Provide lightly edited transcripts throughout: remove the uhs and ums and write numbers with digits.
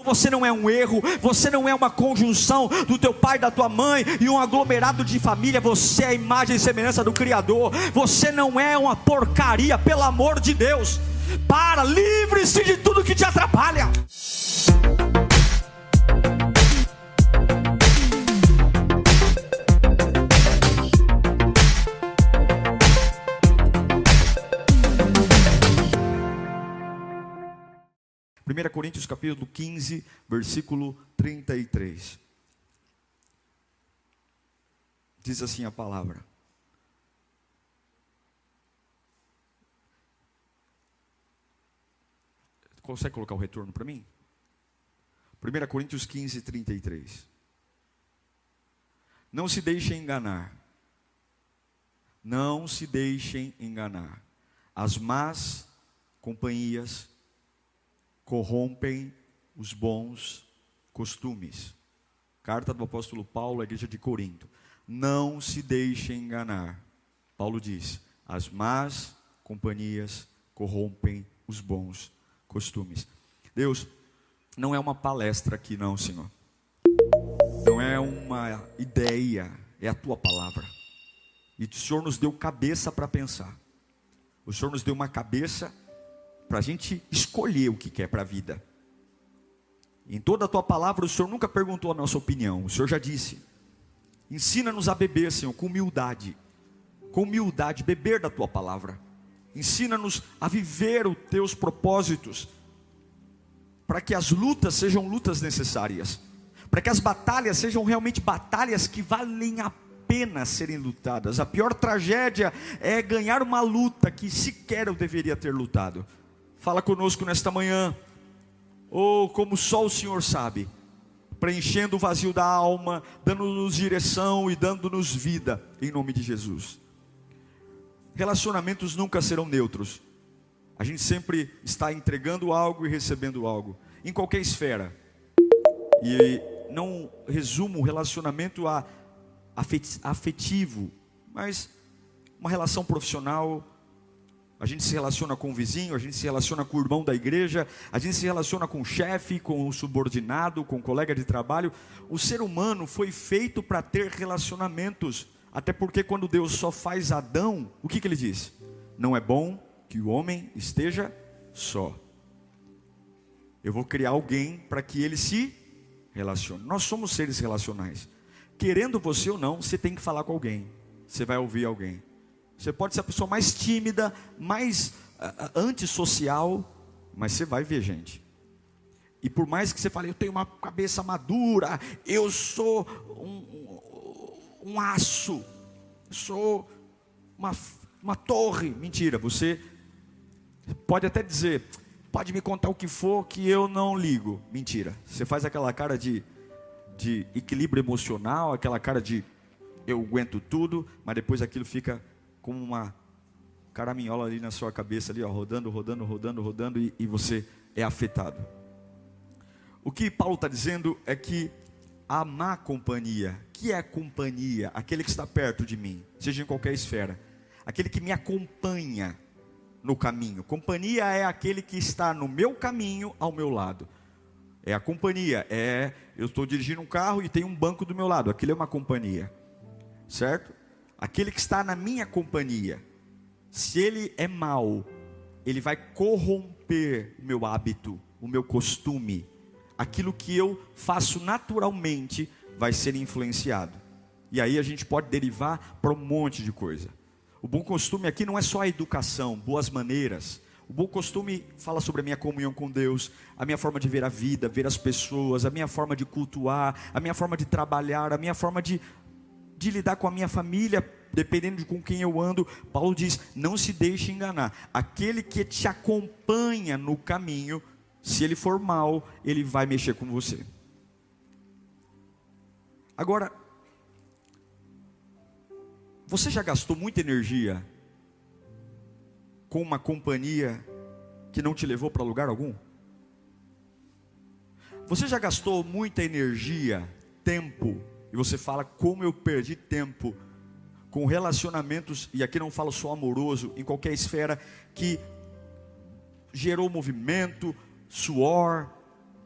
Você não é um erro, você não é uma conjunção do teu pai, da tua mãe e um aglomerado de família. Você é a imagem e semelhança do Criador. Você não é uma porcaria, pelo amor de Deus. Livre-se de tudo que te atrapalha. Primeira Coríntios capítulo 15, versículo 33. Diz assim a palavra: consegue colocar o retorno para mim? 1 Coríntios 15, 33. Não se deixem enganar. Não se deixem enganar. As más companhias corrompem os bons costumes. Carta do apóstolo Paulo à igreja de Corinto. Não se deixem enganar. Paulo diz: as más companhias corrompem os bons costumes. Deus, não é uma palestra aqui não, Senhor. Não é uma ideia, é a tua palavra. E o Senhor nos deu cabeça para pensar. O Senhor nos deu uma cabeça para a gente escolher o que quer para a vida. Em toda a tua palavra, o Senhor nunca perguntou a nossa opinião. O Senhor já disse: ensina-nos a beber, Senhor, com humildade, beber da tua palavra. Ensina-nos a viver os teus propósitos, para que as lutas sejam lutas necessárias, para que as batalhas sejam realmente batalhas que valem a pena serem lutadas. A pior tragédia é ganhar uma luta que sequer eu deveria ter lutado. Fala conosco nesta manhã, como só o Senhor sabe, preenchendo o vazio da alma, dando-nos direção e dando-nos vida, em nome de Jesus. Relacionamentos nunca serão neutros. A gente sempre está entregando algo e recebendo algo, em qualquer esfera. E não resumo o relacionamento a afetivo, mas uma relação profissional. A gente se relaciona com o vizinho, a gente se relaciona com o irmão da igreja, a gente se relaciona com o chefe, com o subordinado, com o colega de trabalho. O ser humano foi feito para ter relacionamentos. Até porque quando Deus só faz Adão, o que ele diz? Não é bom que o homem esteja só. Eu vou criar alguém para que ele se relacione. Nós somos seres relacionais. Querendo você ou não, você tem que falar com alguém. Você vai ouvir alguém. Você pode ser a pessoa mais tímida, mais antissocial, mas você vai ver gente. E por mais que você fale: eu tenho uma cabeça madura, eu sou um aço, sou uma torre. Mentira, você pode até dizer: pode me contar o que for que eu não ligo. Mentira, você faz aquela cara de equilíbrio emocional, aquela cara de eu aguento tudo, mas depois aquilo fica como uma caraminhola ali na sua cabeça, ali, ó, rodando, e você é afetado. O que Paulo está dizendo é que a má companhia, que é a companhia, aquele que está perto de mim, seja em qualquer esfera, aquele que me acompanha no caminho. Companhia é aquele que está no meu caminho, ao meu lado. É a companhia, eu estou dirigindo um carro e tem um banco do meu lado, aquilo é uma companhia, certo? Aquele que está na minha companhia, se ele é mau, ele vai corromper o meu hábito, o meu costume. Aquilo que eu faço naturalmente vai ser influenciado. E aí a gente pode derivar para um monte de coisa. O bom costume aqui não é só a educação, boas maneiras. O bom costume fala sobre a minha comunhão com Deus, a minha forma de ver a vida, ver as pessoas, a minha forma de cultuar, a minha forma de trabalhar, a minha forma de lidar com a minha família, dependendo de com quem eu ando. Paulo diz: não se deixe enganar. Aquele que te acompanha no caminho, se ele for mau, ele vai mexer com você. Agora, você já gastou muita energia com uma companhia que não te levou para lugar algum? Você já gastou muita energia, tempo, e você fala: como eu perdi tempo com relacionamentos, e aqui não falo só amoroso, em qualquer esfera, que gerou movimento, suor,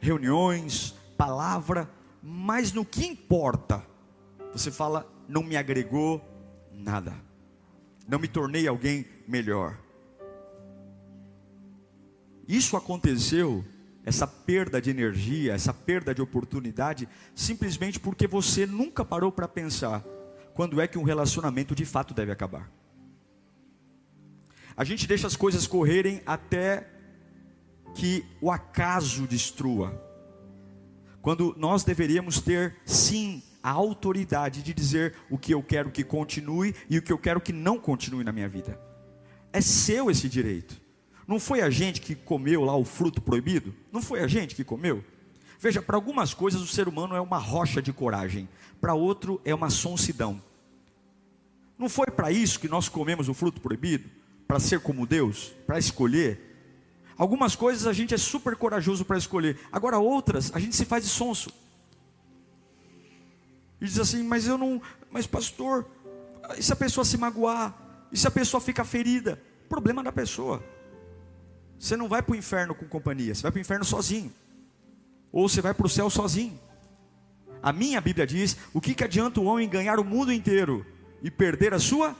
reuniões, palavra, mas no que importa, você fala, não me agregou nada, não me tornei alguém melhor. Isso aconteceu, essa perda de energia, essa perda de oportunidade, simplesmente porque você nunca parou para pensar quando é que um relacionamento de fato deve acabar. A gente deixa as coisas correrem até que o acaso destrua, quando nós deveríamos ter sim a autoridade de dizer o que eu quero que continue e o que eu quero que não continue na minha vida. É seu esse direito. Não foi a gente que comeu lá o fruto proibido? Não foi a gente que comeu? Veja, para algumas coisas o ser humano é uma rocha de coragem, para outro é uma sonsidão. Não foi para isso que nós comemos o fruto proibido? Para ser como Deus? Para escolher? Algumas coisas a gente é super corajoso para escolher, agora outras a gente se faz de sonso. E diz assim, mas pastor, e se a pessoa se magoar? E se a pessoa ficar ferida? Problema da pessoa. Você não vai para o inferno com companhia, você vai para o inferno sozinho. Ou você vai para o céu sozinho. A minha Bíblia diz, o que adianta o homem ganhar o mundo inteiro e perder a sua?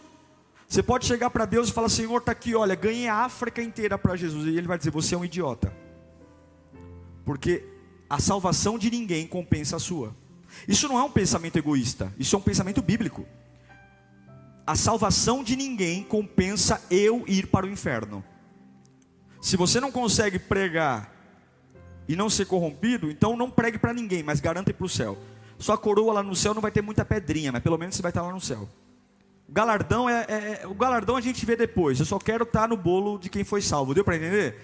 Você pode chegar para Deus e falar, Senhor, está aqui, olha, ganhei a África inteira para Jesus. E Ele vai dizer, você é um idiota. Porque a salvação de ninguém compensa a sua. Isso não é um pensamento egoísta, isso é um pensamento bíblico. A salvação de ninguém compensa eu ir para o inferno. Se você não consegue pregar e não ser corrompido, então não pregue para ninguém, mas garanta ir para o céu. Sua coroa lá no céu não vai ter muita pedrinha, mas pelo menos você vai estar lá no céu. O galardão a gente vê depois. Eu só quero estar no bolo de quem foi salvo. Deu para entender?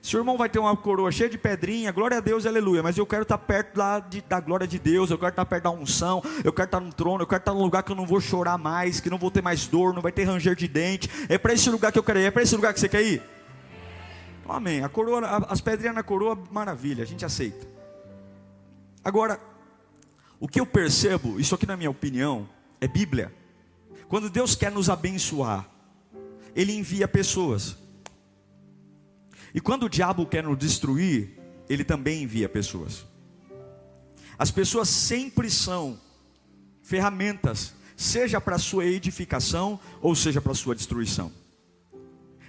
Se o irmão vai ter uma coroa cheia de pedrinha, glória a Deus, aleluia. Mas eu quero estar perto da glória de Deus. Eu quero estar perto da unção. Eu quero estar no trono. Eu quero estar num lugar que eu não vou chorar mais, que não vou ter mais dor, não vai ter ranger de dente. É para esse lugar que eu quero ir. É para esse lugar que você quer ir? Amém. A coroa, as pedrinhas na coroa, maravilha, a gente aceita. Agora, o que eu percebo, isso aqui na minha opinião, é Bíblia. Quando Deus quer nos abençoar, Ele envia pessoas. E quando o diabo quer nos destruir, ele também envia pessoas. As pessoas sempre são ferramentas, seja para a sua edificação, ou seja para a sua destruição.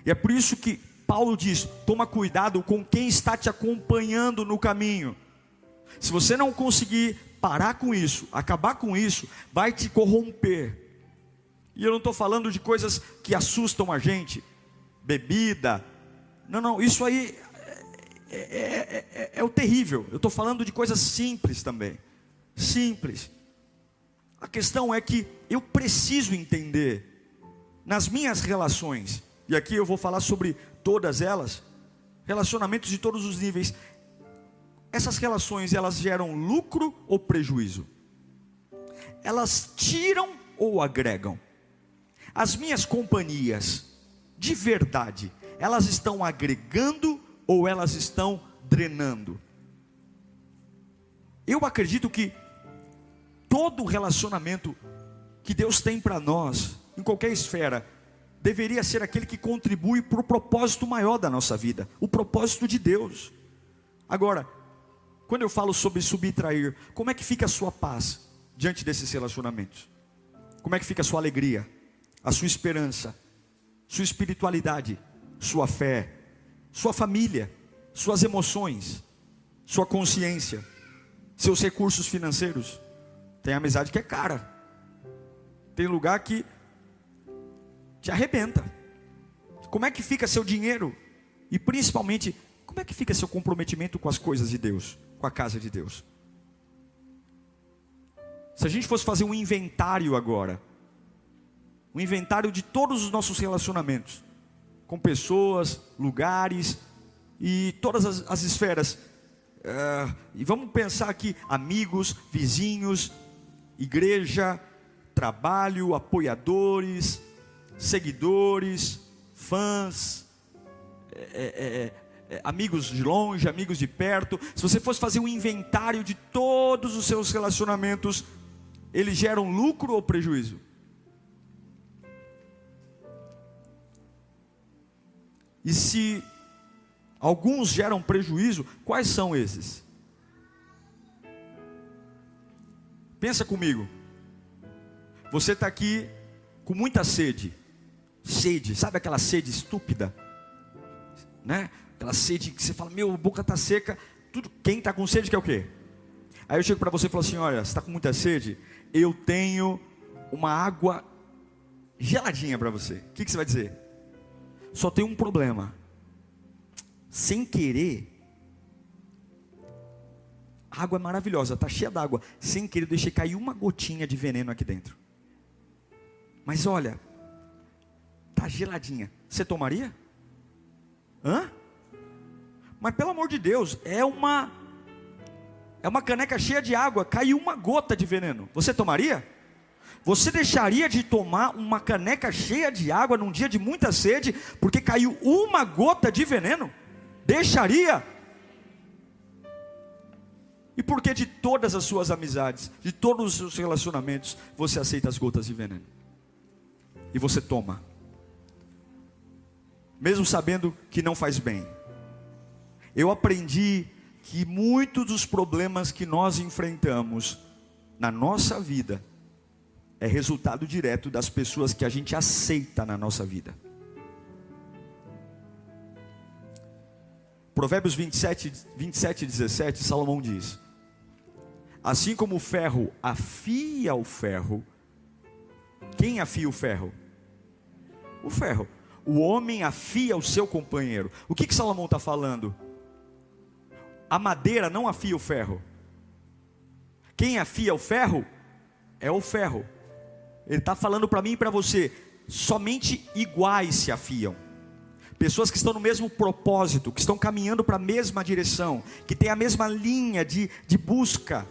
E é por isso que Paulo diz, toma cuidado com quem está te acompanhando no caminho. Se você não conseguir parar com isso, acabar com isso, vai te corromper. E eu não estou falando de coisas que assustam a gente, bebida, não, isso aí é o terrível. Eu estou falando de coisas simples também, simples. A questão é que eu preciso entender, nas minhas relações, e aqui eu vou falar sobre todas elas, relacionamentos de todos os níveis, essas relações, elas geram lucro ou prejuízo? Elas tiram ou agregam? As minhas companhias, de verdade, elas estão agregando ou elas estão drenando? Eu acredito que todo relacionamento que Deus tem para nós, em qualquer esfera, deveria ser aquele que contribui para o propósito maior da nossa vida, o propósito de Deus. Agora, quando eu falo sobre subtrair, como é que fica a sua paz diante desses relacionamentos? Como é que fica a sua alegria, a sua esperança, sua espiritualidade, sua fé, sua família, suas emoções, sua consciência, seus recursos financeiros? Tem amizade que é cara, tem lugar que te arrebenta. Como é que fica seu dinheiro? E principalmente, como é que fica seu comprometimento com as coisas de Deus, com a casa de Deus? Se a gente fosse fazer um inventário agora, um inventário de todos os nossos relacionamentos, com pessoas, lugares e todas as esferas, e vamos pensar aqui, amigos, vizinhos, igreja, trabalho, apoiadores, seguidores, fãs, amigos de longe, amigos de perto. Se você fosse fazer um inventário de todos os seus relacionamentos, eles geram lucro ou prejuízo? E se alguns geram prejuízo, quais são esses? Pensa comigo. Você está aqui com muita sede. Sede, sabe aquela sede estúpida? Né? Aquela sede que você fala, meu, a boca está seca. Tudo, quem está com sede quer o quê? Aí eu chego para você e falo assim, olha, você está com muita sede? Eu tenho uma água geladinha para você. O que você vai dizer? Só tem um problema. Sem querer, a água é maravilhosa, está cheia d'água. Sem querer, eu deixei cair uma gotinha de veneno aqui dentro. Mas olha, está geladinha. Você tomaria? Hã? Mas pelo amor de Deus, é uma caneca cheia de água, caiu uma gota de veneno. Você tomaria? Você deixaria de tomar uma caneca cheia de água num dia de muita sede, porque caiu uma gota de veneno? Deixaria? E por que de todas as suas amizades, de todos os seus relacionamentos, você aceita as gotas de veneno? E você toma, mesmo sabendo que não faz bem. Eu aprendi que muitos dos problemas que nós enfrentamos na nossa vida é resultado direto das pessoas que a gente aceita na nossa vida. Provérbios 27, 17, Salomão diz: assim como o ferro afia o ferro, quem afia o ferro? O ferro. O homem afia o seu companheiro. O que Salomão está falando? A madeira não afia o ferro. Quem afia o ferro é o ferro. Ele está falando para mim e para você, somente iguais se afiam. Pessoas que estão no mesmo propósito, que estão caminhando para a mesma direção, que têm a mesma linha de busca.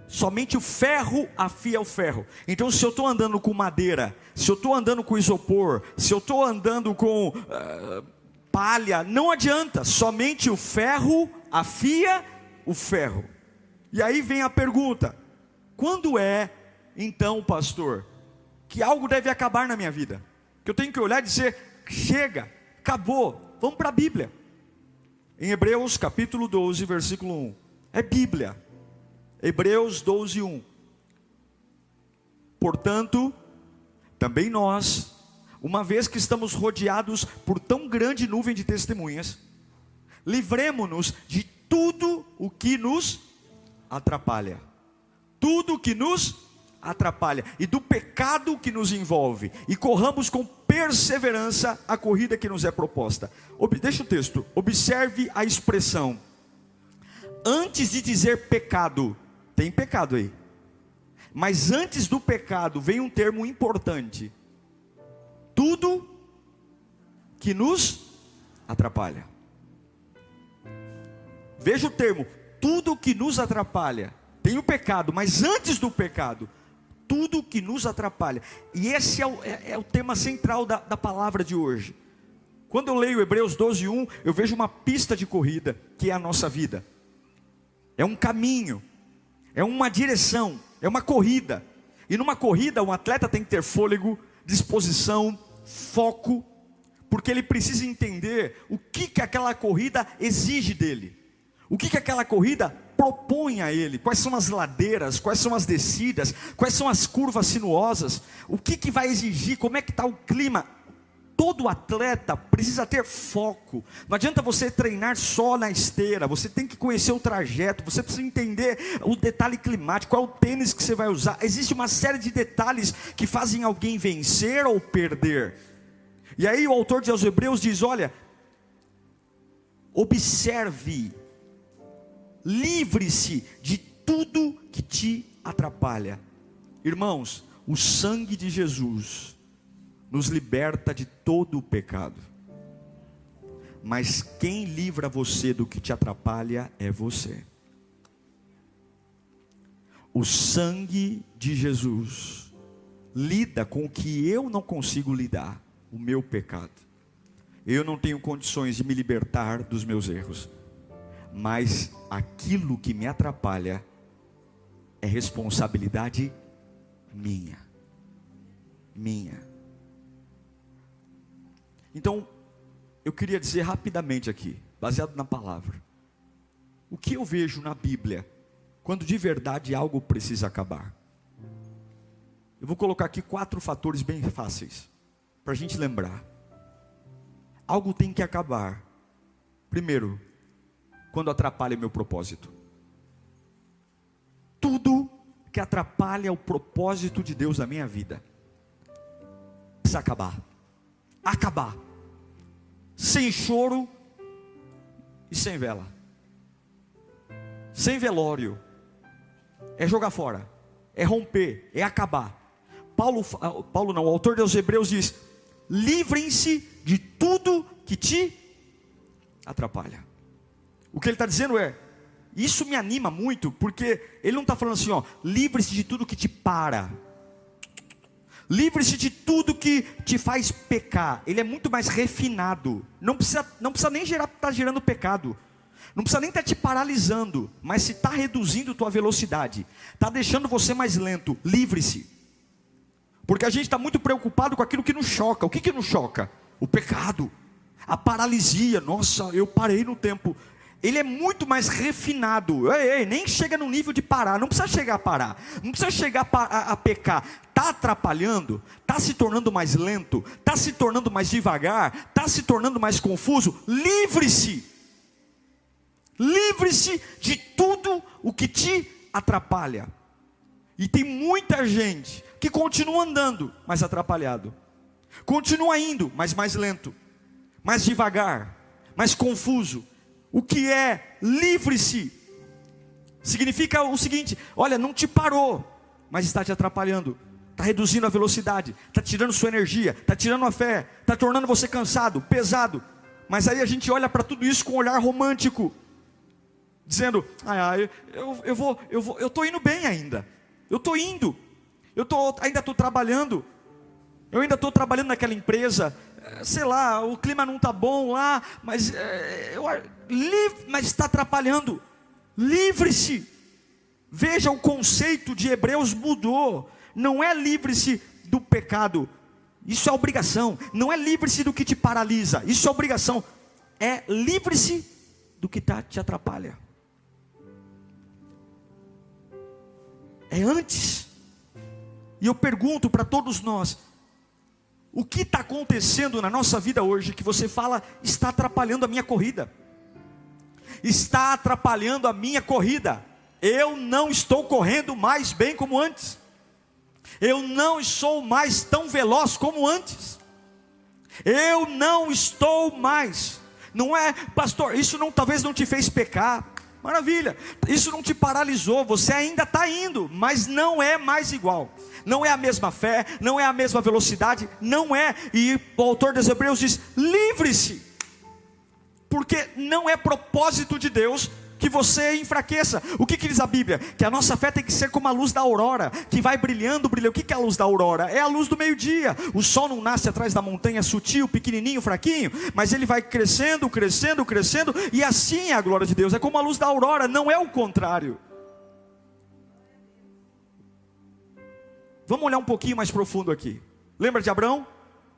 Somente o ferro afia o ferro. Então, se eu estou andando com madeira, se eu estou andando com isopor, se eu estou andando com palha, não adianta. Somente o ferro afia o ferro. E aí vem a pergunta: quando é, então, pastor, que algo deve acabar na minha vida? Que eu tenho que olhar e dizer, chega, acabou, vamos para a Bíblia. Em Hebreus capítulo 12, versículo 1. É Bíblia. Hebreus 12, 1. Portanto, também nós, uma vez que estamos rodeados por tão grande nuvem de testemunhas, livremo-nos de tudo o que nos atrapalha. Tudo o que nos atrapalha. E do pecado que nos envolve. E corramos com perseverança a corrida que nos é proposta. Deixa o texto. Observe a expressão. Antes de dizer pecado, tem pecado aí. Mas antes do pecado vem um termo importante. Tudo que nos atrapalha. Veja o termo, tudo que nos atrapalha. Tem o pecado, mas antes do pecado, tudo que nos atrapalha. E esse é o tema central da palavra de hoje. Quando eu leio Hebreus 12, 1, eu vejo uma pista de corrida, que é a nossa vida. É um caminho, é uma direção, é uma corrida. E numa corrida, um atleta tem que ter fôlego, disposição, foco, porque ele precisa entender o que aquela corrida exige dele. O que aquela corrida propõe a ele, quais são as ladeiras, quais são as descidas, quais são as curvas sinuosas, o que vai exigir, como é que está o clima. Todo atleta precisa ter foco. Não adianta você treinar só na esteira, você tem que conhecer o trajeto, você precisa entender o detalhe climático, qual é o tênis que você vai usar. Existe uma série de detalhes que fazem alguém vencer ou perder. E aí o autor de Hebreus diz, olha, observe, livre-se de tudo que te atrapalha. Irmãos, o sangue de Jesus nos liberta de todo o pecado. Mas quem livra você do que te atrapalha é você. O sangue de Jesus lida com o que eu não consigo lidar, o meu pecado. Eu não tenho condições de me libertar dos meus erros. Mas aquilo que me atrapalha é responsabilidade minha. Então, eu queria dizer rapidamente aqui, baseado na palavra, o que eu vejo na Bíblia quando de verdade algo precisa acabar. Eu vou colocar aqui 4 fatores bem fáceis, para a gente lembrar. Algo tem que acabar. Primeiro, quando atrapalha meu propósito. Tudo que atrapalha o propósito de Deus na minha vida precisa acabar. Acabar. Sem choro e sem vela. Sem velório. É jogar fora. É romper. É acabar. Paulo não, o autor dos Hebreus diz: livrem-se de tudo que te atrapalha. O que ele está dizendo é, isso me anima muito, porque ele não está falando assim, ó, livre-se de tudo que te para. Livre-se de tudo que te faz pecar. Ele é muito mais refinado. Não precisa nem estar gerando pecado. Não precisa nem estar te paralisando. Mas se está reduzindo tua velocidade, está deixando você mais lento, livre-se. Porque a gente está muito preocupado com aquilo que nos choca. O que nos choca? O pecado. A paralisia. Nossa, eu parei no tempo. Ele é muito mais refinado. Nem chega no nível de parar. Não precisa chegar a parar. Não precisa chegar a pecar. Está atrapalhando? Está se tornando mais lento? Está se tornando mais devagar? Está se tornando mais confuso? Livre-se. Livre-se de tudo o que te atrapalha. E tem muita gente que continua andando, mas atrapalhado. Continua indo, mas mais lento. Mais devagar. Mais confuso. O que é livre-se? Significa o seguinte: olha, não te parou, mas está te atrapalhando. Está reduzindo a velocidade. Está tirando sua energia. Está tirando a fé. Está tornando você cansado, pesado. Mas aí a gente olha para tudo isso com um olhar romântico. Dizendo, eu estou indo bem ainda. Eu estou indo. Ainda estou trabalhando. Eu ainda estou trabalhando naquela empresa. Sei lá, o clima não está bom lá. Mas está atrapalhando. Livre-se. Veja, o conceito de Hebreus mudou. Não é livre-se do pecado. Isso é obrigação. Não é livre-se do que te paralisa. Isso é obrigação. É livre-se do que te atrapalha. É antes. E eu pergunto para todos nós: o que está acontecendo na nossa vida hoje que você fala, está atrapalhando a minha corrida? Está atrapalhando a minha corrida. Eu não estou correndo mais bem como antes. Eu não sou mais tão veloz como antes. Eu não estou mais. Não é, pastor, isso talvez não te fez pecar. Maravilha, isso não te paralisou, você ainda está indo, mas não é mais igual. Não é a mesma fé, não é a mesma velocidade, não é. E o autor dos Hebreus diz, livre-se. Porque não é propósito de Deus que você enfraqueça. O que diz a Bíblia? Que a nossa fé tem que ser como a luz da aurora, que vai brilhando, brilhando. O que é a luz da aurora? É a luz do meio-dia. O sol não nasce atrás da montanha, sutil, pequenininho, fraquinho, mas ele vai crescendo, crescendo, crescendo, e assim é a glória de Deus. É como a luz da aurora, não é o contrário. Vamos olhar um pouquinho mais profundo aqui. Lembra de Abraão?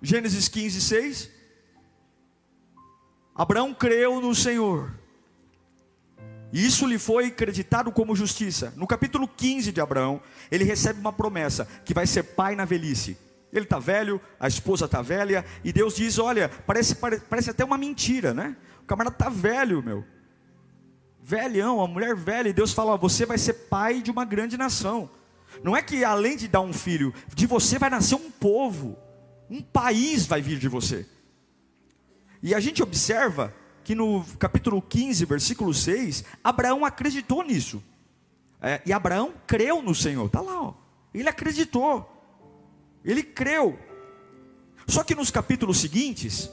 Gênesis 15, 6. Abraão creu no Senhor, e isso lhe foi creditado como justiça. No capítulo 15 de Abraão, ele recebe uma promessa, que vai ser pai na velhice. Ele está velho, a esposa está velha, e Deus diz, olha, parece até uma mentira, né? O camarada está velho, meu. Velhão, a mulher velha, e Deus fala, ó, você vai ser pai de uma grande nação. Não é que além de dar um filho, de você vai nascer um povo. Um país vai vir de você. E a gente observa que no capítulo 15, versículo 6, Abraão acreditou nisso. E Abraão creu no Senhor. Está lá, ó. Ele acreditou. Ele creu. Só que nos capítulos seguintes,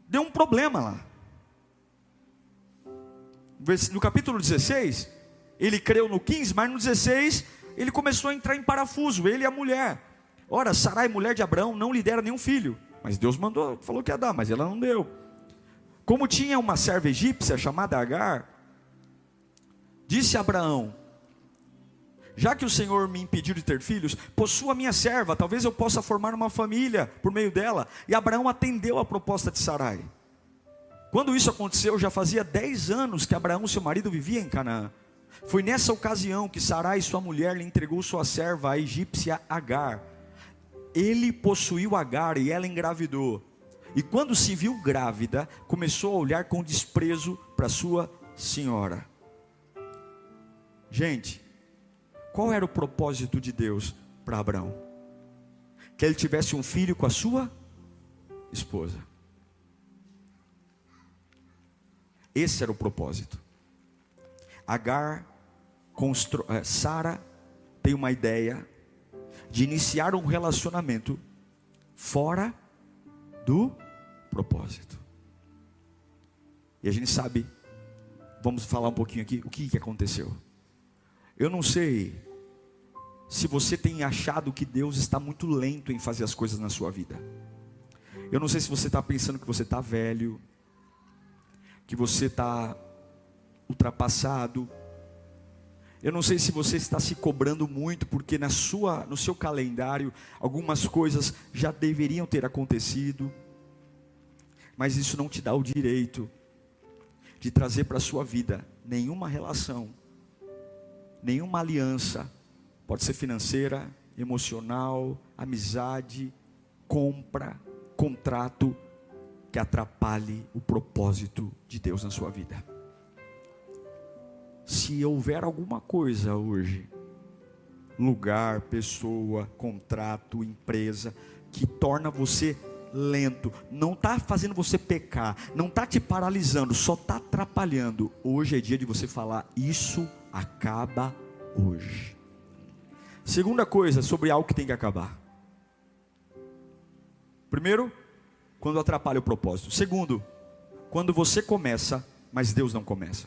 deu um problema lá. No capítulo 16, ele creu no 15, mas no 16, ele começou a entrar em parafuso, ele e a mulher. Ora, Sarai, mulher de Abraão, não lhe dera nenhum filho. Mas Deus mandou, falou que ia dar, mas ela não deu. Como tinha uma serva egípcia chamada Agar, disse a Abraão, já que o Senhor me impediu de ter filhos, possua minha serva, talvez eu possa formar uma família por meio dela. E Abraão atendeu a proposta de Sarai. Quando isso aconteceu, já fazia 10 anos que Abraão, seu marido, vivia em Canaã. Foi nessa ocasião que Sarai, sua mulher, lhe entregou sua serva, a egípcia Agar. Ele possuiu Agar e ela engravidou. E quando se viu grávida, começou a olhar com desprezo para sua senhora. Gente, qual era o propósito de Deus para Abraão? Que ele tivesse um filho com a sua esposa. Esse era o propósito. Sara tem uma ideia de iniciar um relacionamento fora do propósito. E a gente sabe, vamos falar um pouquinho aqui, o que aconteceu. Eu não sei se você tem achado que Deus está muito lento em fazer as coisas na sua vida. Eu não sei se você está pensando que você está velho, que você está ultrapassado. Eu não sei se você está se cobrando muito, porque no seu calendário, algumas coisas já deveriam ter acontecido. Mas isso não te dá o direito de trazer para a sua vida nenhuma relação, nenhuma aliança. Pode ser financeira, emocional, amizade, compra, contrato, que atrapalhe o propósito de Deus na sua vida. Se houver alguma coisa hoje, lugar, pessoa, contrato, empresa, que torna você lento, não está fazendo você pecar, não está te paralisando, só está atrapalhando, hoje é dia de você falar, isso acaba hoje. Segunda coisa sobre algo que tem que acabar. Primeiro, quando atrapalha o propósito. Segundo, quando você começa, mas Deus não começa.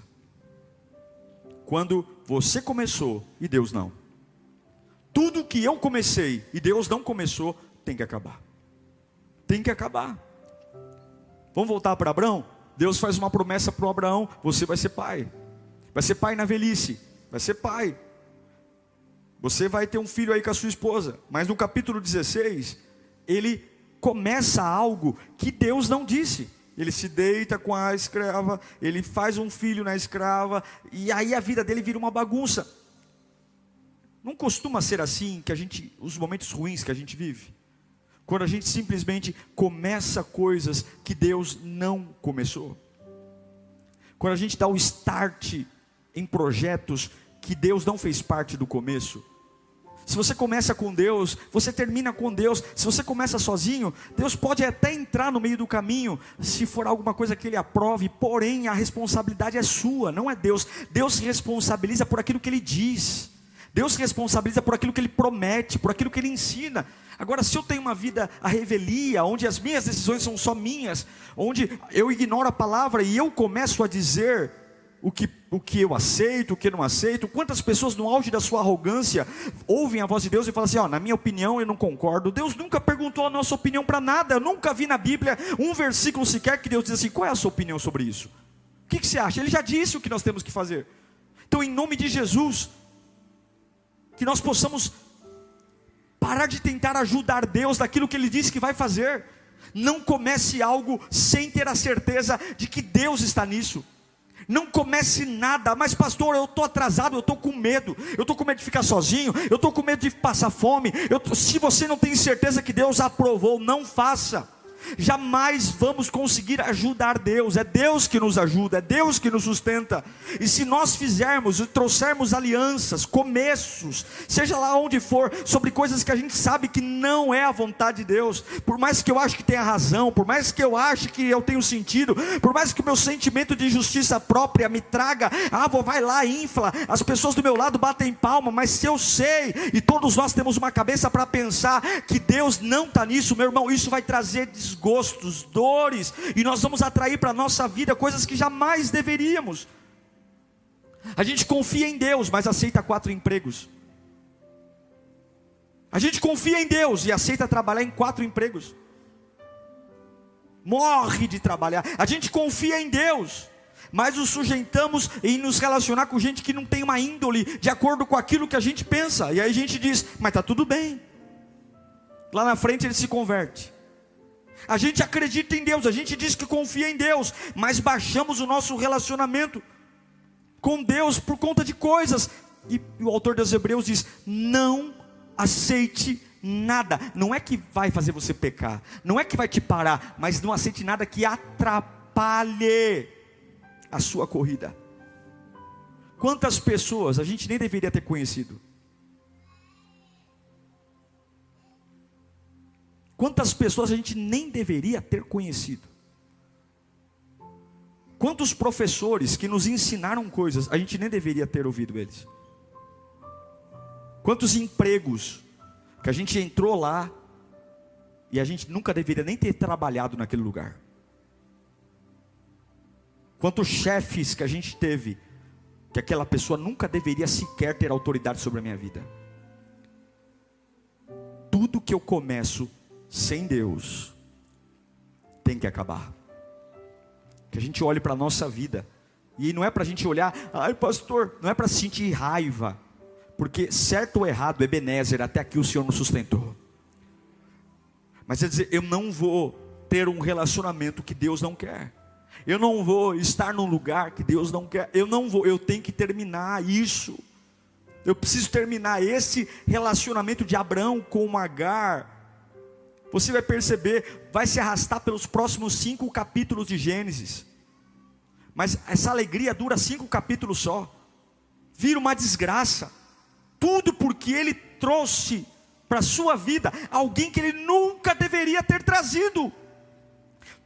Quando você começou e Deus não. Tudo que eu comecei e Deus não começou, tem que acabar. Tem que acabar. Vamos voltar para Abraão? Deus faz uma promessa para o Abraão: você vai ser pai. Vai ser pai na velhice. Vai ser pai. Você vai ter um filho aí com a sua esposa. Mas no capítulo 16, ele começa algo que Deus não disse. Ele se deita com a escrava, ele faz um filho na escrava, e aí a vida dele vira uma bagunça. Não costuma ser assim os momentos ruins que a gente vive? Quando a gente simplesmente começa coisas que Deus não começou. Quando a gente dá o start em projetos que Deus não fez parte do começo. Se você começa com Deus, você termina com Deus. Se você começa sozinho, Deus pode até entrar no meio do caminho, se for alguma coisa que Ele aprove, porém a responsabilidade é sua, não é Deus. Deus se responsabiliza por aquilo que Ele diz. Deus se responsabiliza por aquilo que Ele promete, por aquilo que Ele ensina. Agora, se eu tenho uma vida à revelia, onde as minhas decisões são só minhas, onde eu ignoro a palavra e eu começo a dizer o que eu aceito, o que eu não aceito. Quantas pessoas no auge da sua arrogância ouvem a voz de Deus e falam assim: na minha opinião eu não concordo. Deus nunca perguntou a nossa opinião para nada. Eu nunca vi na Bíblia um versículo sequer que Deus diz assim: qual é a sua opinião sobre isso? O que você acha? Ele já disse o que nós temos que fazer. Então, em nome de Jesus, que nós possamos parar de tentar ajudar Deus daquilo que Ele disse que vai fazer. Não comece algo sem ter a certeza de que Deus está nisso. Não comece nada: mas pastor, eu estou atrasado, eu estou com medo de ficar sozinho, eu estou com medo de passar fome. Se você não tem certeza que Deus aprovou, não faça. Jamais vamos conseguir ajudar Deus. É Deus que nos ajuda, é Deus que nos sustenta. E se nós fizermos e trouxermos alianças, começos, seja lá onde for, sobre coisas que a gente sabe que não é a vontade de Deus, por mais que eu ache que tenha razão, por mais que eu ache que eu tenho sentido, por mais que o meu sentimento de justiça própria me traga: vai lá, infla, as pessoas do meu lado batem palma. Mas se eu sei, e todos nós temos uma cabeça para pensar que Deus não está nisso, meu irmão, isso vai trazer desgostos, dores, e nós vamos atrair para a nossa vida coisas que jamais deveríamos. A gente confia em Deus, mas aceita 4 empregos. A gente confia em Deus e aceita trabalhar em 4 empregos. Morre de trabalhar. A gente confia em Deus, mas nos sujeitamos em nos relacionar com gente que não tem uma índole de acordo com aquilo que a gente pensa. E aí a gente diz: mas está tudo bem. Lá na frente ele se converte. A gente acredita em Deus, a gente diz que confia em Deus, mas baixamos o nosso relacionamento com Deus por conta de coisas. E o autor dos Hebreus diz: não aceite nada. Não é que vai fazer você pecar, não é que vai te parar, mas não aceite nada que atrapalhe a sua corrida. Quantas pessoas a gente nem deveria ter conhecido? Quantas pessoas a gente nem deveria ter conhecido? Quantos professores que nos ensinaram coisas, a gente nem deveria ter ouvido eles? Quantos empregos que a gente entrou lá e a gente nunca deveria nem ter trabalhado naquele lugar? Quantos chefes que a gente teve, que aquela pessoa nunca deveria sequer ter autoridade sobre a minha vida? Tudo que eu começo sem Deus tem que acabar. Que a gente olhe para a nossa vida, e não é para a gente olhar, ai pastor, não é para sentir raiva, porque certo ou errado, Ebenezer, até aqui o Senhor nos sustentou. Mas é dizer, eu não vou ter um relacionamento que Deus não quer, eu não vou estar num lugar que Deus não quer, eu tenho que terminar isso, eu preciso terminar esse relacionamento de Abraão com Agar. Você vai perceber, vai se arrastar pelos próximos 5 capítulos de Gênesis, mas essa alegria dura 5 capítulos só, vira uma desgraça, tudo porque ele trouxe para a sua vida alguém que ele nunca deveria ter trazido,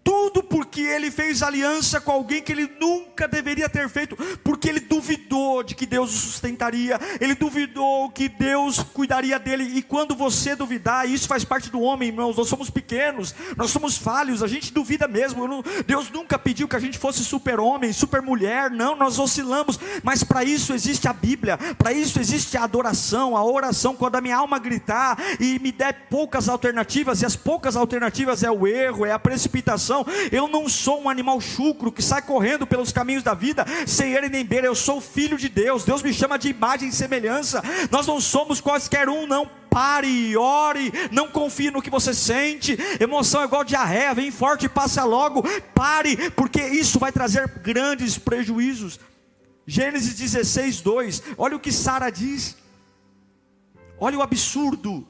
tudo porque ele fez aliança com alguém que ele nunca deveria ter feito, porque ele duvidou de que Deus o sustentaria, ele duvidou que Deus cuidaria dele. E quando você duvidar, isso faz parte do homem, irmãos, nós somos pequenos, nós somos falhos, a gente duvida mesmo. Deus nunca pediu que a gente fosse super homem, super mulher, não, nós oscilamos, mas para isso existe a Bíblia, para isso existe a adoração, a oração. Quando a minha alma gritar e me der poucas alternativas, e as poucas alternativas é o erro, é a precipitação, eu não sou um animal chucro que sai correndo pelos caminhos da vida sem ele nem beira. Eu sou filho de Deus, Deus me chama de imagem e semelhança. Nós não somos quaisquer um, não. Pare, ore, não confie no que você sente. Emoção é igual diarreia, vem forte e passa logo. Pare, porque isso vai trazer grandes prejuízos. Gênesis 16, 2, olha o que Sara diz, olha o absurdo.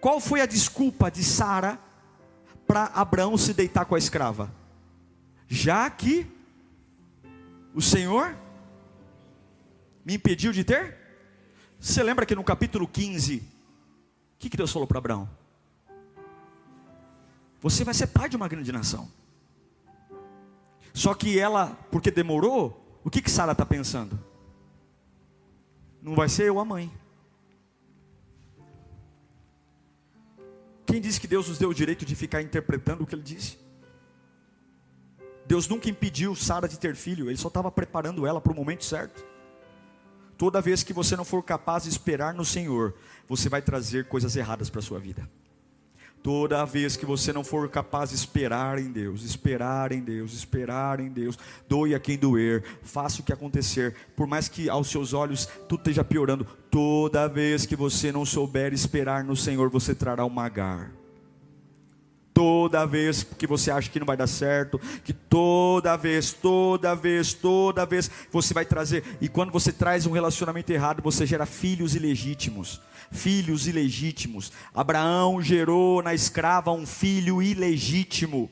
Qual foi a desculpa de Sara para Abraão se deitar com a escrava? Já que o Senhor me impediu de ter. Você lembra que no capítulo 15, o que Deus falou para Abraão? Você vai ser pai de uma grande nação. Só que ela, porque demorou, o que Sara está pensando? Não vai ser eu a mãe. Quem disse que Deus nos deu o direito de ficar interpretando o que Ele disse? Deus nunca impediu Sara de ter filho, Ele só estava preparando ela para o momento certo. Toda vez que você não for capaz de esperar no Senhor, você vai trazer coisas erradas para a sua vida. Toda vez que você não for capaz de esperar em Deus, esperar em Deus, esperar em Deus, doe a quem doer, faça o que acontecer, por mais que aos seus olhos tudo esteja piorando, toda vez que você não souber esperar no Senhor, você trará uma Agar. Toda vez que você acha que não vai dar certo, que toda vez você vai trazer, e quando você traz um relacionamento errado, você gera filhos ilegítimos. Filhos ilegítimos. Abraão gerou na escrava um filho ilegítimo.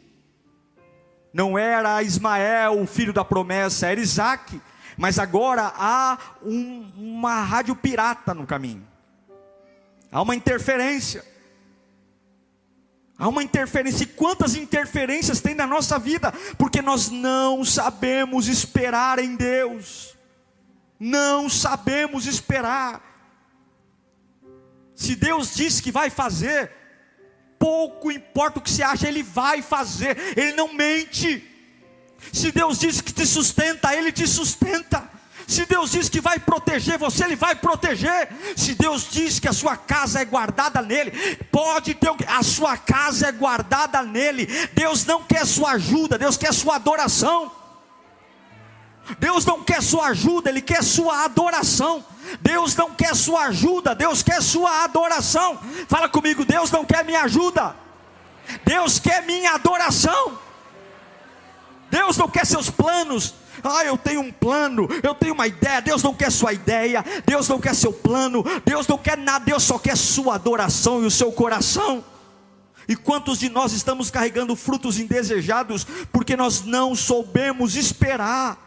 Não era Ismael o filho da promessa, era Isaac. Mas agora há uma rádio pirata no caminho. Há uma interferência. Há uma interferência. E quantas interferências tem na nossa vida? Porque nós não sabemos esperar em Deus. Não sabemos esperar. Se Deus disse que vai fazer, pouco importa o que você acha, Ele vai fazer, Ele não mente. Se Deus disse que te sustenta, Ele te sustenta. Se Deus diz que vai proteger você, Ele vai proteger. Se Deus diz que a sua casa é guardada nele, pode ter a sua casa é guardada nele. Deus não quer sua ajuda, Deus quer sua adoração. Deus não quer sua ajuda, Ele quer sua adoração. Deus não quer sua ajuda, Deus quer sua adoração. Fala comigo, Deus não quer minha ajuda, Deus quer minha adoração. Deus não quer seus planos. eu tenho um plano, eu tenho uma ideia. Deus não quer sua ideia, Deus não quer seu plano, Deus não quer nada, Deus só quer sua adoração e o seu coração. E quantos de nós estamos carregando frutos indesejados, porque nós não soubemos esperar?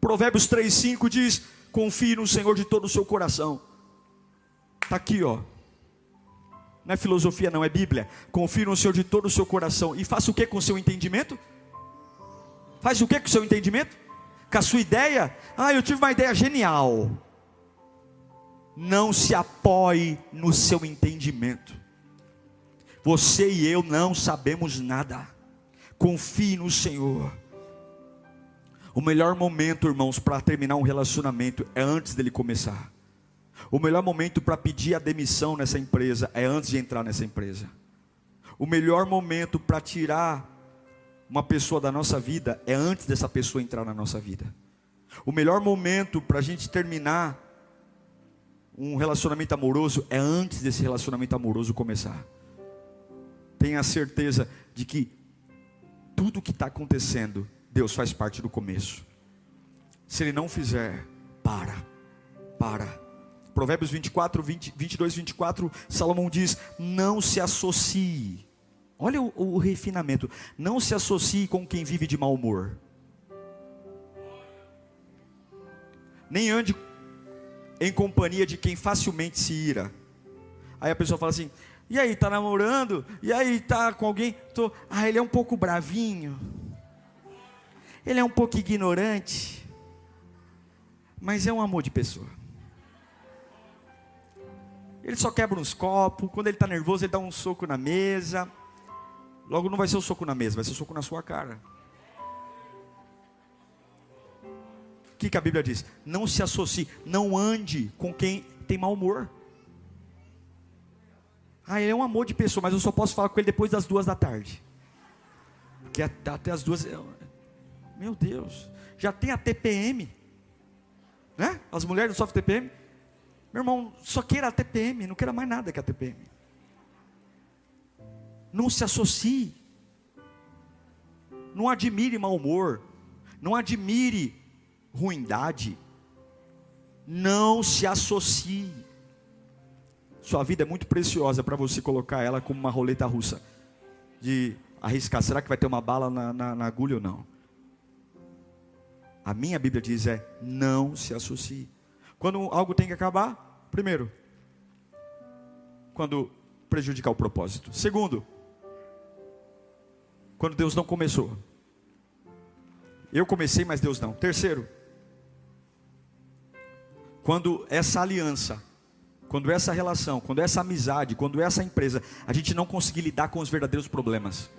Provérbios 3:5 diz: confie no Senhor de todo o seu coração. Está aqui, ó. Não é filosofia não, é Bíblia. Confie no Senhor de todo o seu coração. E faça o que com o seu entendimento? Faz o que com o seu entendimento? Com a sua ideia? Eu tive uma ideia genial. Não se apoie no seu entendimento. Você e eu não sabemos nada. Confie no Senhor. O melhor momento, irmãos, para terminar um relacionamento é antes dele começar. O melhor momento para pedir a demissão nessa empresa é antes de entrar nessa empresa. O melhor momento para tirar uma pessoa da nossa vida é antes dessa pessoa entrar na nossa vida. O melhor momento para a gente terminar um relacionamento amoroso é antes desse relacionamento amoroso começar. Tenha certeza de que tudo que está acontecendo, Deus faz parte do começo. Se Ele não fizer, para. Provérbios 22, 24, Salomão diz: não se associe. Olha o refinamento. Não se associe com quem vive de mau humor. Nem ande em companhia de quem facilmente se ira. Aí a pessoa fala assim: e aí, está namorando? E aí, está com alguém? Ele é um pouco bravinho. Ele é um pouco ignorante. Mas é um amor de pessoa. Ele só quebra uns copos. Quando ele está nervoso, ele dá um soco na mesa. Logo não vai ser o soco na mesa, vai ser o soco na sua cara. O que a Bíblia diz? Não se associe, não ande com quem tem mau humor. Ele é um amor de pessoa, mas eu só posso falar com ele depois das 2 da tarde. Porque até as 2... Meu Deus, já tem a TPM, né? As mulheres sofrem TPM. Meu irmão, só queira a TPM, não queira mais nada que a TPM. Não se associe. Não admire mau humor. Não admire ruindade. Não se associe. Sua vida é muito preciosa para você colocar ela como uma roleta russa. De arriscar, será que vai ter uma bala na agulha ou não? A minha Bíblia diz não se associe. Quando algo tem que acabar, primeiro, quando prejudicar o propósito. Segundo, quando Deus não começou. Eu comecei, mas Deus não. Terceiro, quando essa aliança, quando essa relação, quando essa amizade, quando essa empresa, a gente não conseguir lidar com os verdadeiros problemas.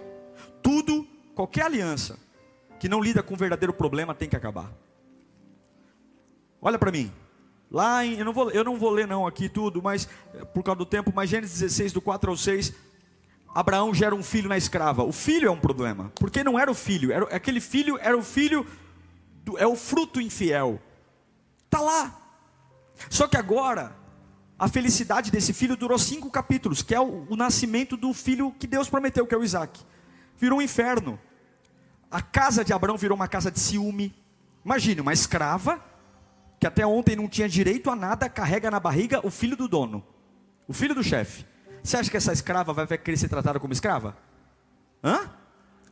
Tudo, qualquer aliança que não lida com o verdadeiro problema tem que acabar. Olha para mim. Lá em, eu não vou ler não aqui tudo, mas por causa do tempo, mas Gênesis 16, do 4 ao 6, Abraão gera um filho na escrava. O filho é um problema, porque não era o filho, aquele filho era o filho, é o fruto infiel. Está lá. Só que agora, a felicidade desse filho durou 5 capítulos, que é o nascimento do filho que Deus prometeu, que é o Isaac. Virou um inferno. A casa de Abraão virou uma casa de ciúme. Imagine, uma escrava, que até ontem não tinha direito a nada, carrega na barriga o filho do dono, o filho do chefe. Você acha que essa escrava vai querer ser tratada como escrava?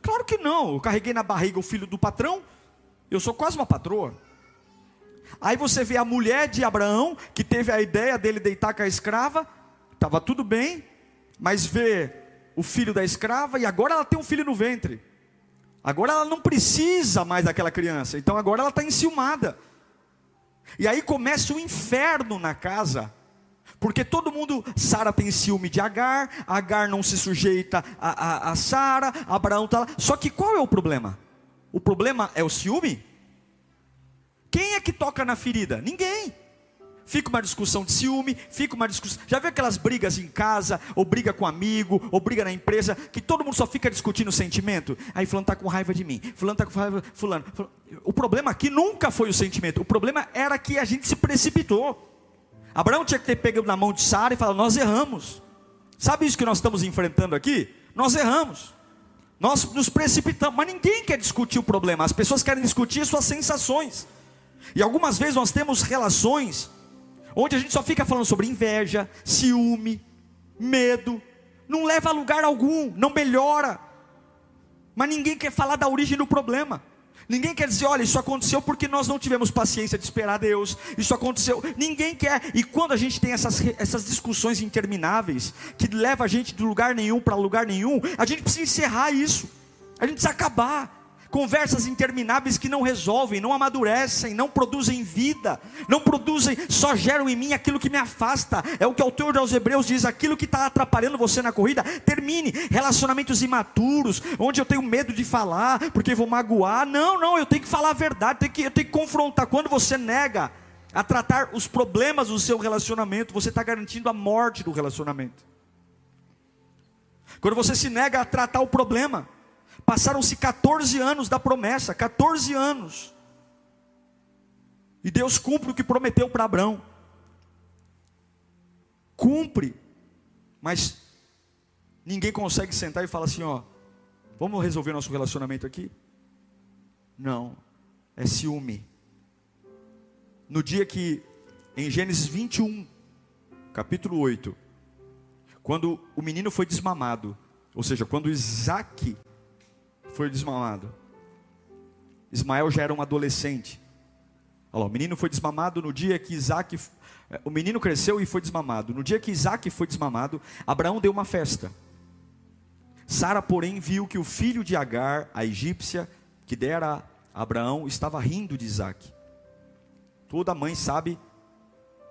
Claro que não. Eu carreguei na barriga o filho do patrão, eu sou quase uma patroa. Aí você vê a mulher de Abraão, que teve a ideia dele deitar com a escrava, estava tudo bem, mas vê o filho da escrava, e agora ela tem um filho no ventre. Agora ela não precisa mais daquela criança, então agora ela está enciumada. E aí começa o inferno na casa, porque todo mundo, Sara tem ciúme de Agar, Agar não se sujeita a Sara, Abraão está lá. Só que qual é o problema? O problema é o ciúme? Quem é que toca na ferida? Ninguém. Fica uma discussão de ciúme, fica uma discussão. Já viu aquelas brigas em casa, ou briga com amigo, ou briga na empresa, que todo mundo só fica discutindo o sentimento? Aí fulano está com raiva de mim, fulano está com raiva, fulano. O problema aqui nunca foi o sentimento, o problema era que a gente se precipitou. Abraão tinha que ter pego na mão de Sara e falado: nós erramos. Sabe isso que nós estamos enfrentando aqui? Nós erramos. Nós nos precipitamos, mas ninguém quer discutir o problema. As pessoas querem discutir suas sensações. E algumas vezes nós temos relações onde a gente só fica falando sobre inveja, ciúme, medo. Não leva a lugar algum, não melhora. Mas ninguém quer falar da origem do problema. Ninguém quer dizer, olha, isso aconteceu porque nós não tivemos paciência de esperar Deus. Isso aconteceu, ninguém quer. E quando a gente tem essas discussões intermináveis, que leva a gente de lugar nenhum para lugar nenhum, a gente precisa encerrar isso. A gente precisa acabar. Conversas intermináveis que não resolvem, não amadurecem, não produzem vida, não produzem, só geram em mim aquilo que me afasta. É o que o autor aos Hebreus diz: aquilo que está atrapalhando você na corrida, termine. Relacionamentos imaturos, onde eu tenho medo de falar, porque vou magoar. Não, eu tenho que falar a verdade, eu tenho que confrontar. Quando você nega a tratar os problemas do seu relacionamento, você está garantindo a morte do relacionamento. Quando você se nega a tratar o problema, passaram-se 14 anos da promessa, 14 anos. E Deus cumpre o que prometeu para Abraão. Cumpre. Mas ninguém consegue sentar e falar assim, ó, vamos resolver nosso relacionamento aqui? Não, é ciúme. No dia que, em Gênesis 21, capítulo 8, quando o menino foi desmamado, ou seja, quando Isaac foi desmamado, Ismael já era um adolescente. Olha lá, o menino foi desmamado no dia que Isaac, o menino cresceu e foi desmamado. No dia que Isaac foi desmamado, Abraão deu uma festa. Sara, porém, viu que o filho de Agar, a egípcia, que dera a Abraão, estava rindo de Isaac. Toda mãe sabe,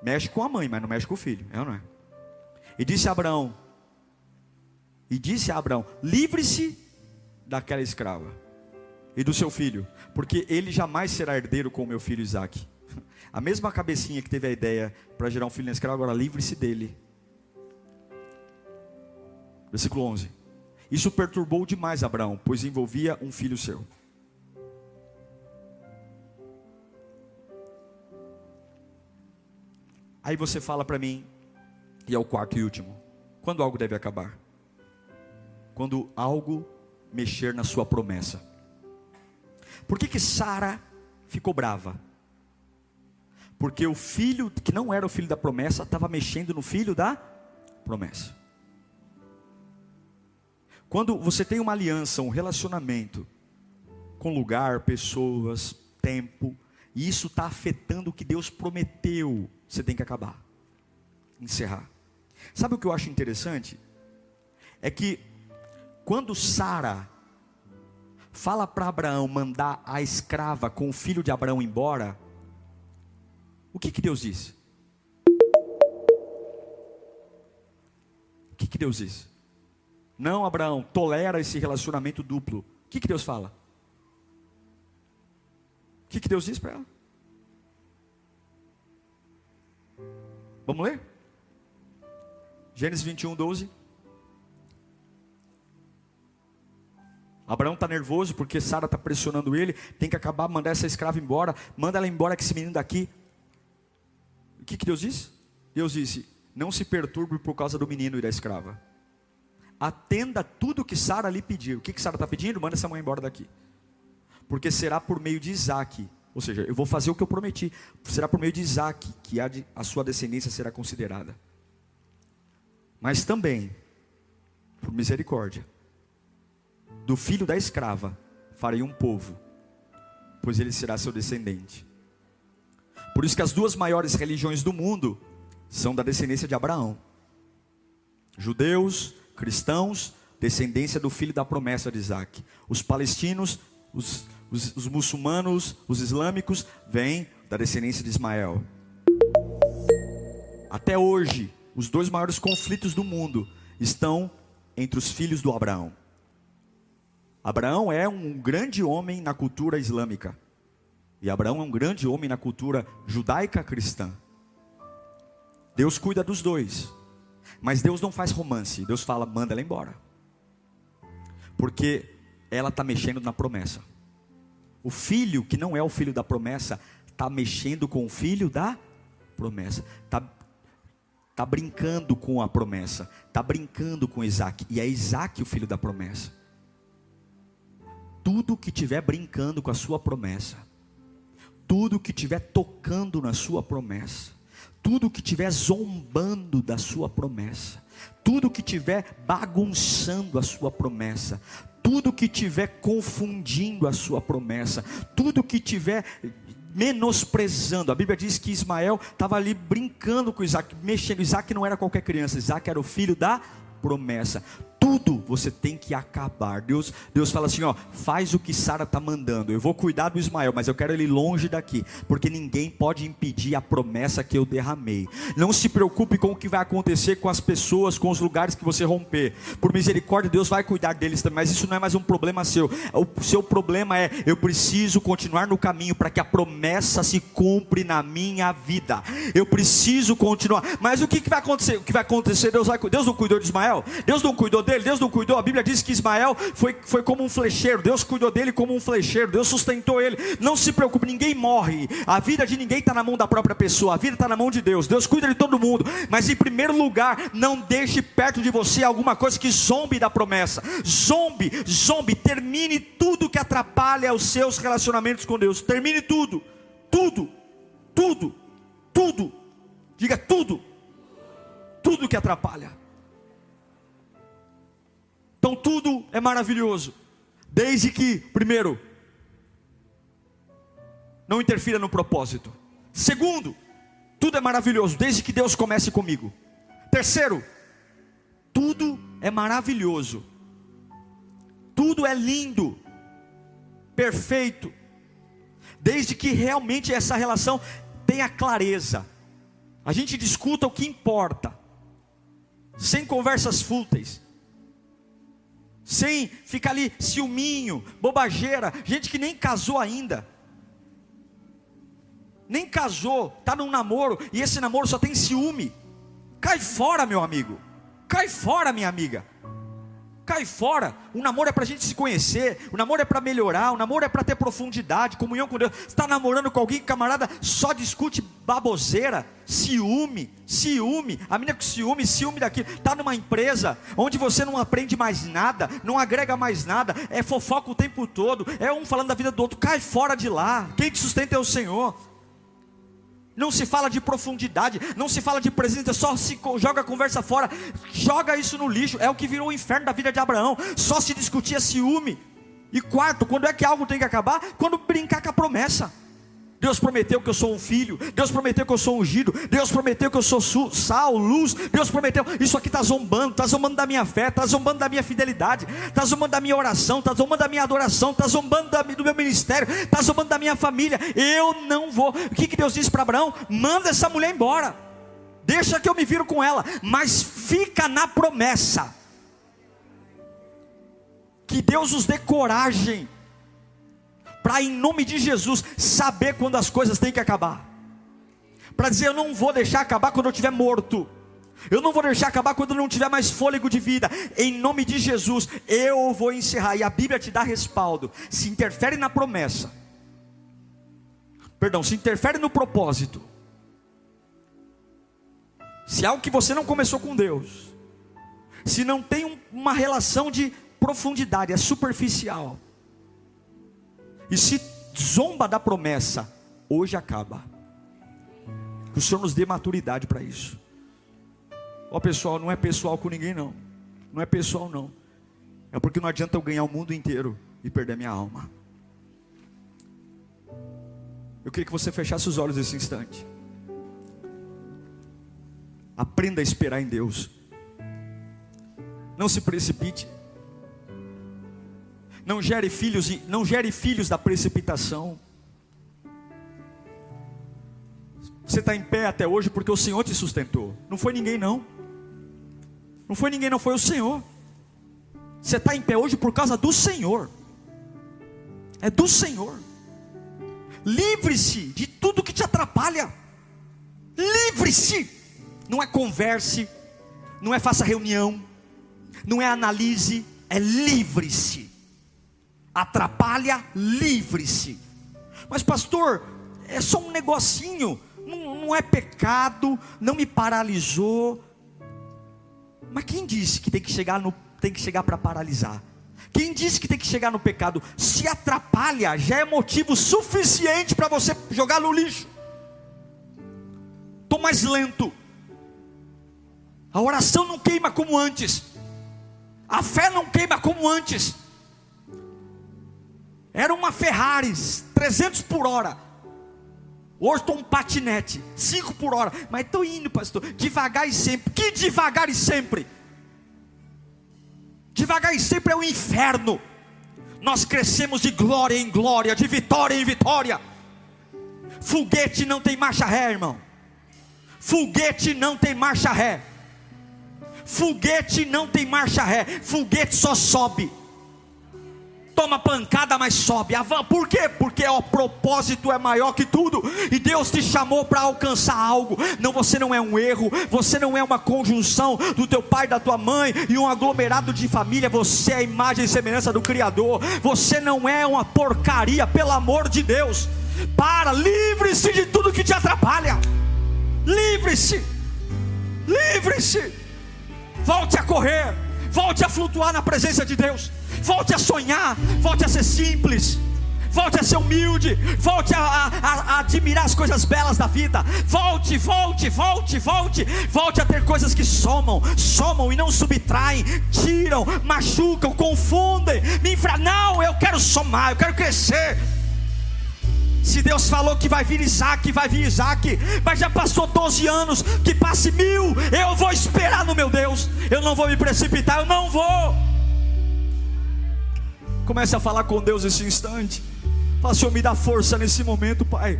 mexe com a mãe, mas não mexe com o filho, é ou não é? E disse a Abraão, livre-se daquela escrava e do seu filho, porque ele jamais será herdeiro com o meu filho Isaac. A mesma cabecinha que teve a ideia para gerar um filho na escrava, agora livre-se dele. Versículo 11. Isso perturbou demais Abraão, pois envolvia um filho seu. Aí você fala para mim, e é o quarto e último, quando algo deve acabar? Quando algo mexer na sua promessa. Por que Sara ficou brava? Porque o filho, que não era o filho da promessa, estava mexendo no filho da promessa. Quando você tem uma aliança, um relacionamento, com lugar, pessoas, tempo, e isso está afetando o que Deus prometeu, você tem que acabar, encerrar. Sabe o que eu acho interessante? É que quando Sara fala para Abraão mandar a escrava com o filho de Abraão embora, o que Deus disse? O que Deus disse? Não, Abraão, tolera esse relacionamento duplo. O que Deus fala? O que Deus disse para ela? Vamos ler? Gênesis 21, 12. Abraão está nervoso porque Sara está pressionando ele. Tem que acabar, mandar essa escrava embora. Manda ela embora com esse menino daqui. O que Deus disse? Deus disse, não se perturbe por causa do menino e da escrava. Atenda tudo que Sara lhe pediu. O que Sara está pedindo? Manda essa mãe embora daqui. Porque será por meio de Isaac. Ou seja, eu vou fazer o que eu prometi. Será por meio de Isaac que a sua descendência será considerada. Mas também, por misericórdia, do filho da escrava farei um povo, pois ele será seu descendente. Por isso que as duas maiores religiões do mundo são da descendência de Abraão. Judeus, cristãos, descendência do filho da promessa de Isaac. Os palestinos, os muçulmanos, os islâmicos, vêm da descendência de Ismael. Até hoje, os dois maiores conflitos do mundo estão entre os filhos do Abraão. Abraão é um grande homem na cultura islâmica. E Abraão é um grande homem na cultura judaica cristã. Deus cuida dos dois. Mas Deus não faz romance. Deus fala, manda ela embora. Porque ela está mexendo na promessa. O filho que não é o filho da promessa está mexendo com o filho da promessa. Está brincando com a promessa. Está brincando com Isaac. E é Isaac o filho da promessa. tudo que estiver brincando com a sua promessa, tudo que estiver tocando na sua promessa, tudo que estiver zombando da sua promessa, tudo que estiver bagunçando a sua promessa, tudo que estiver confundindo a sua promessa, tudo que estiver menosprezando. A Bíblia diz que Ismael estava ali brincando com Isaac, mexendo. Isaac não era qualquer criança, Isaac era o filho da promessa. Tudo você tem que acabar. Deus fala assim, ó, faz o que Sara está mandando. Eu vou cuidar do Ismael, mas eu quero ele longe daqui, porque ninguém pode impedir a promessa que eu derramei. Não se preocupe com o que vai acontecer com as pessoas, com os lugares que você romper. Por misericórdia, Deus vai cuidar deles também, mas isso não é mais um problema seu. O seu problema é, eu preciso continuar no caminho para que a promessa se cumpra na minha vida. Eu preciso continuar. Mas o que vai acontecer? O que vai acontecer? Deus não cuidou de Ismael? Deus não cuidou dele? Deus não cuidou. A Bíblia diz que Ismael foi como um flecheiro. Deus cuidou dele como um flecheiro. Deus sustentou ele. Não se preocupe, ninguém morre. A vida de ninguém está na mão da própria pessoa. A vida está na mão de Deus. Deus cuida de todo mundo. Mas em primeiro lugar, não deixe perto de você alguma coisa que zombe da promessa. Zombe. Termine tudo que atrapalha os seus relacionamentos com Deus. Termine tudo. Diga tudo. Tudo que atrapalha. Então tudo é maravilhoso, desde que, primeiro, não interfira no propósito. Segundo, tudo é maravilhoso, desde que Deus comece comigo. Terceiro, tudo é maravilhoso, tudo é lindo, perfeito, desde que realmente essa relação tenha clareza. A gente discuta o que importa, sem conversas fúteis, sem ficar ali ciúminho, bobageira. Gente que nem casou ainda, nem casou, está num namoro, e esse namoro só tem ciúme. Cai fora, meu amigo. Cai fora, minha amiga. Cai fora. O namoro é para a gente se conhecer, o namoro é para melhorar, o namoro é para ter profundidade, comunhão com Deus. Você está namorando com alguém, camarada, só discute baboseira, ciúme. A menina com ciúme daquilo. Está numa empresa onde você não aprende mais nada, não agrega mais nada, é fofoca o tempo todo, é um falando da vida do outro. Cai fora de lá. Quem te sustenta é o Senhor. Não se fala de profundidade, não se fala de presença, só se joga a conversa fora, joga isso no lixo. É o que virou o inferno da vida de Abraão. Só se discutia ciúme. E quarto, quando é que algo tem que acabar? Quando brincar com a promessa. Deus prometeu que eu sou um filho, Deus prometeu que eu sou ungido, Deus prometeu que eu sou sal, luz, Deus prometeu. Isso aqui está zombando da minha fé, está zombando da minha fidelidade, está zombando da minha oração, está zombando da minha adoração, está zombando do meu ministério, está zombando da minha família. Eu não vou. O que Deus disse para Abraão? Manda essa mulher embora, deixa que eu me viro com ela, mas fica na promessa. Que Deus nos dê coragem para, em nome de Jesus, saber quando as coisas têm que acabar. Para dizer, eu não vou deixar acabar quando eu estiver morto. Eu não vou deixar acabar quando eu não tiver mais fôlego de vida. Em nome de Jesus, eu vou encerrar. E a Bíblia te dá respaldo. Se interfere na promessa, se interfere no propósito, se é algo que você não começou com Deus, se não tem uma relação de profundidade, é superficial, e se zomba da promessa, hoje acaba. Que o Senhor nos dê maturidade para isso. Ó pessoal, não é pessoal com ninguém não. Não é pessoal não. É porque não adianta eu ganhar o mundo inteiro e perder minha alma. Eu queria que você fechasse os olhos nesse instante. Aprenda a esperar em Deus. Não se precipite. Não gere filhos da precipitação. Você está em pé até hoje porque o Senhor te sustentou. Não foi ninguém não. Não foi ninguém não, foi o Senhor. Você está em pé hoje por causa do Senhor. É do Senhor. Livre-se de tudo que te atrapalha. Livre-se. Não é converse, não é faça reunião, não é analise, é livre-se. Atrapalha, livre-se. Mas pastor, é só um negocinho, não é pecado, não me paralisou. Mas quem disse que tem que chegar para paralisar? Quem disse que tem que chegar no pecado se atrapalha, já é motivo suficiente para você jogar no lixo. Estou mais lento. A oração não queima como antes. A fé não queima como antes. Era uma Ferrari 300 por hora. Hoje estou um patinete 5 por hora. Mas estou indo, pastor, devagar e sempre. Que devagar e sempre? Devagar e sempre é o inferno. Nós crescemos de glória em glória, de vitória em vitória. Foguete não tem marcha ré, irmão. Foguete não tem marcha ré. Foguete não tem marcha ré. Foguete só sobe. Toma pancada, mas sobe. Por quê? Porque o propósito é maior que tudo. E Deus te chamou para alcançar algo. Não, você não é um erro. Você não é uma conjunção do teu pai, da tua mãe e um aglomerado de família. Você é a imagem e semelhança do Criador. Você não é uma porcaria, pelo amor de Deus. Livre-se de tudo que te atrapalha. Livre-se. Livre-se. Volte a correr. Volte a flutuar na presença de Deus. Volte a sonhar. Volte a ser simples. Volte a ser humilde. Volte a admirar as coisas belas da vida. Volte a ter coisas que somam e não subtraem, tiram, machucam, confundem. Não, eu quero somar, eu quero crescer. Se Deus falou que vai vir Isaac, vai vir Isaac. Mas já passou 12 anos, que passe 1000. Eu vou esperar no meu Deus. Eu não vou me precipitar, eu não vou. Comece a falar com Deus nesse instante. Fala: Senhor, me dá força nesse momento, Pai.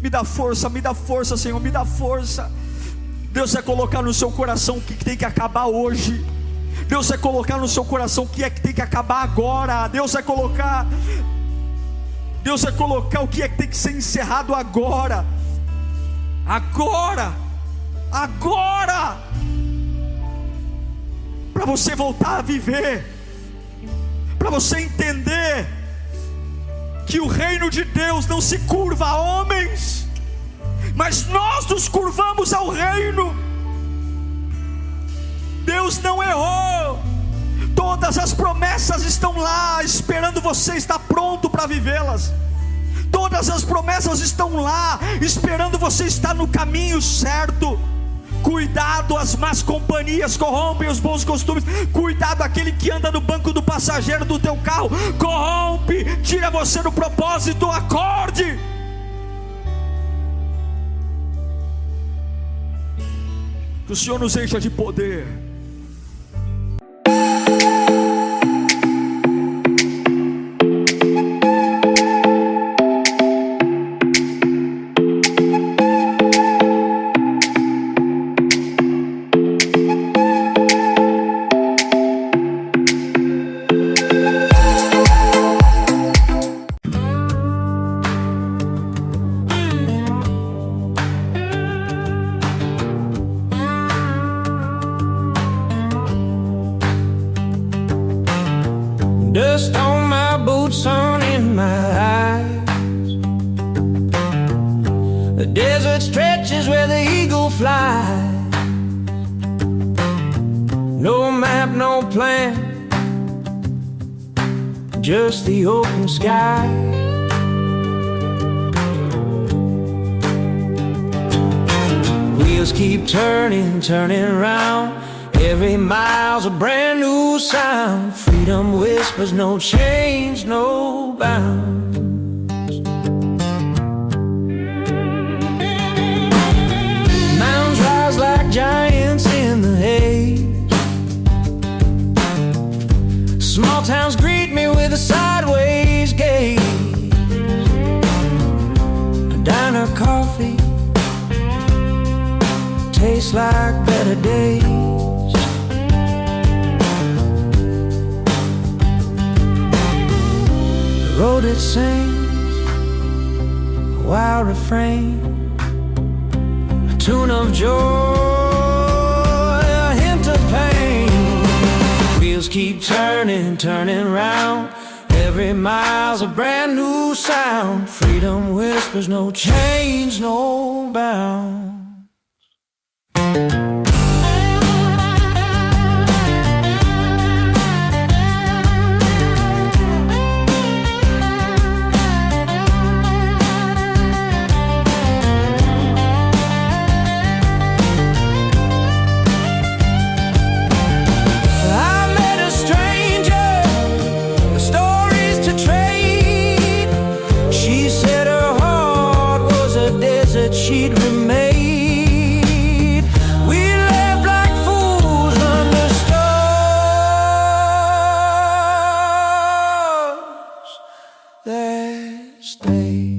Me dá força, Senhor, me dá força. Deus vai colocar no seu coração o que tem que acabar hoje. Deus vai colocar no seu coração o que é que tem que acabar agora. Deus vai colocar o que é que tem que ser encerrado agora. Agora. Para você voltar a viver. Para você entender que o reino de Deus não se curva a homens, mas nós nos curvamos ao reino. Deus não errou. Todas as promessas estão lá, esperando você estar pronto para vivê-las. Todas as promessas estão lá, esperando você estar no caminho certo. Cuidado, as más companhias corrompem os bons costumes. Cuidado, aquele que anda no banco do passageiro do teu carro corrompe, tira você do propósito. Acorde. Que o Senhor nos encha de poder. Dust on my boots, sun in my eyes. The desert stretches where the eagle flies. No map, no plan, just the open sky. Wheels keep turning, turning round. Every mile's a brand new sound. Freedom whispers, no change, no bounds. Mountains rise like giants in the haze. Small towns greet me with a sideways gaze. A diner coffee tastes like better days. The road it sings a wild refrain, a tune of joy, a hint of pain. Wheels keep turning, turning round. Every mile's a brand new sound. Freedom whispers, no change, no bounds. stay.